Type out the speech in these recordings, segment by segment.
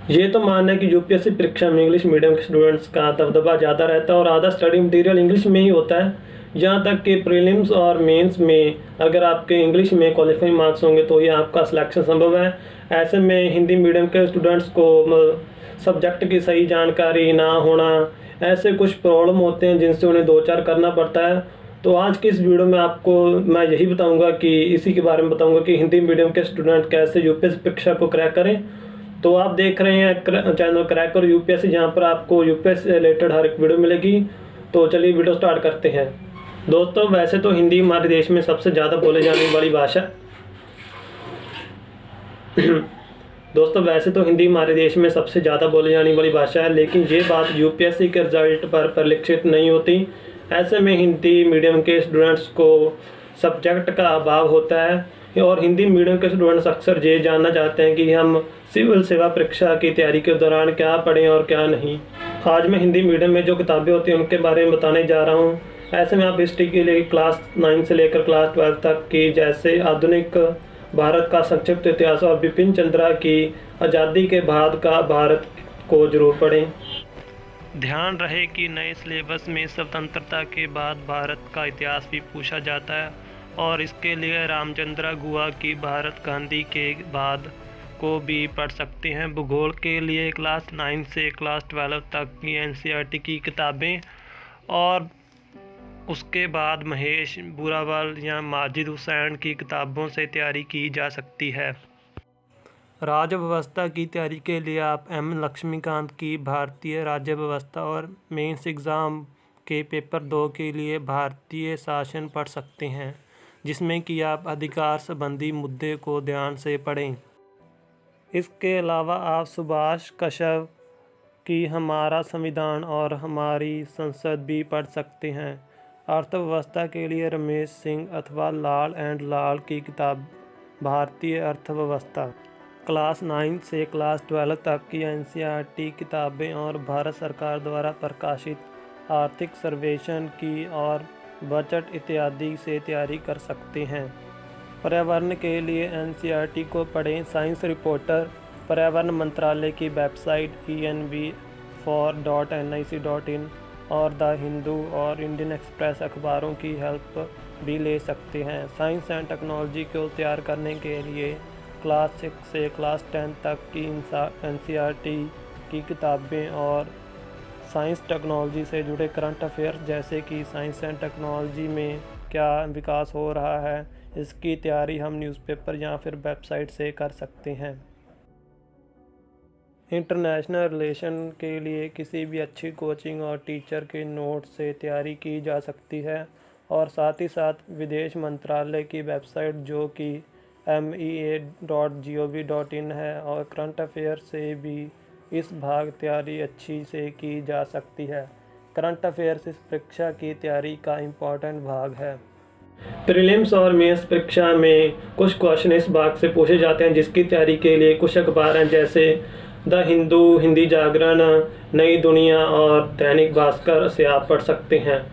ये तो मानना है कि यूपीएससी परीक्षा में इंग्लिश मीडियम के स्टूडेंट्स का दबदबा ज़्यादा रहता है और आधा स्टडी मटेरियल इंग्लिश में ही होता है। यहाँ तक कि प्रीलिम्स और मेंस में अगर आपके इंग्लिश में क्वालिफाइंग मार्क्स होंगे तो ही आपका सिलेक्शन संभव है। ऐसे में हिंदी मीडियम के स्टूडेंट्स को सब्जेक्ट की सही जानकारी ना होना, ऐसे कुछ प्रॉब्लम होते हैं जिनसे उन्हें दो चार करना पड़ता है। तो आज की इस वीडियो में आपको मैं यही बताऊंगा कि इसी के बारे में बताऊंगा कि हिंदी मीडियम के स्टूडेंट कैसे यूपीएससी परीक्षा को क्रैक करें। तो आप देख रहे हैं चैनल क्रैकर यूपीएससी, जहां पर आपको यूपीएससी से रिलेटेड हर एक वीडियो मिलेगी। तो चलिए वीडियो स्टार्ट करते हैं। दोस्तों वैसे तो हिंदी हमारे देश में सबसे ज़्यादा बोले जाने वाली भाषा दोस्तों वैसे तो हिंदी हमारे देश में सबसे ज़्यादा बोले जाने वाली भाषा है, लेकिन ये बात यूपीएससी के रिजल्ट पर परिलक्षित नहीं होती। ऐसे में हिंदी मीडियम के स्टूडेंट्स को सब्जेक्ट का अभाव होता है और हिंदी मीडियम के स्टूडेंट्स अक्सर ये जानना चाहते हैं कि हम सिविल सेवा परीक्षा की तैयारी के दौरान क्या पढ़ें और क्या नहीं। आज मैं हिंदी मीडियम में जो किताबें होती हैं उनके बारे में बताने जा रहा हूँ। ऐसे में आप हिस्ट्री के लिए क्लास 9 से लेकर क्लास 12 तक की, जैसे आधुनिक भारत का संक्षिप्त इतिहास और बिपिन चंद्रा की आज़ादी के बाद का भारत को जरूर पढ़ें। ध्यान रहे कि नए सिलेबस में स्वतंत्रता के बाद भारत का इतिहास भी पूछा जाता है और इसके लिए रामचंद्र गुहा की भारत गांधी के बाद को भी पढ़ सकते हैं। भूगोल के लिए क्लास 9 से क्लास 12 तक की एनसीईआरटी की किताबें और उसके बाद महेश बुरावल या माजिद हुसैन की किताबों से तैयारी की जा सकती है। राज्य व्यवस्था की तैयारी के लिए आप एम लक्ष्मीकांत की भारतीय राज्य व्यवस्था और मेंस एग्ज़ाम के पेपर 2 के लिए भारतीय शासन पढ़ सकते हैं, जिसमें कि आप अधिकार संबंधी मुद्दे को ध्यान से पढ़ें। इसके अलावा आप सुभाष कश्यप की हमारा संविधान और हमारी संसद भी पढ़ सकते हैं। अर्थव्यवस्था के लिए रमेश सिंह अथवा लाल एंड लाल की किताब भारतीय अर्थव्यवस्था, क्लास 9 से क्लास 12 तक की एनसीईआरटी किताबें और भारत सरकार द्वारा प्रकाशित आर्थिक सर्वेक्षण की और बजट इत्यादि से तैयारी कर सकते हैं। पर्यावरण के लिए एनसीईआरटी को पढ़ें। साइंस रिपोर्टर, पर्यावरण मंत्रालय की वेबसाइट env4.nic.in और द हिंदू और इंडियन एक्सप्रेस अखबारों की हेल्प भी ले सकते हैं। साइंस एंड टेक्नोलॉजी को तैयार करने के लिए क्लास 6 से क्लास 10 तक की एनसीईआरटी की किताबें और साइंस टेक्नोलॉजी से जुड़े करंट अफेयर्स, जैसे कि साइंस एंड टेक्नोलॉजी में क्या विकास हो रहा है, इसकी तैयारी हम न्यूज़पेपर या फिर वेबसाइट से कर सकते हैं। इंटरनेशनल रिलेशन के लिए किसी भी अच्छी कोचिंग और टीचर के नोट से तैयारी की जा सकती है और साथ ही साथ विदेश मंत्रालय की वेबसाइट जो कि mea.gov.in है और करंट अफेयर से भी इस भाग तैयारी अच्छी से की जा सकती है। करंट अफेयर्स इस परीक्षा की तैयारी का इम्पोर्टेंट भाग है। प्रीलिम्स और मेंस परीक्षा में कुछ क्वेश्चन इस भाग से पूछे जाते हैं, जिसकी तैयारी के लिए कुछ अखबार हैं जैसे द हिंदू, हिंदी जागरण, नई दुनिया और दैनिक भास्कर से आप पढ़ सकते हैं।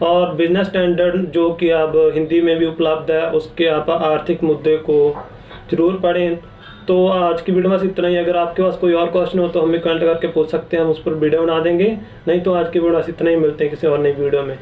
और बिजनेस स्टैंडर्ड जो कि अब हिंदी में भी उपलब्ध है, उसके आप आर्थिक मुद्दे को जरूर पढ़ें। तो आज की वीडियो में बस इतना ही। अगर आपके पास कोई और क्वेश्चन हो तो हमें कमेंट करके पूछ सकते हैं, हम उस पर वीडियो बना देंगे। नहीं तो आज की वीडियो में बस इतना ही। मिलते हैं किसी और नई वीडियो में।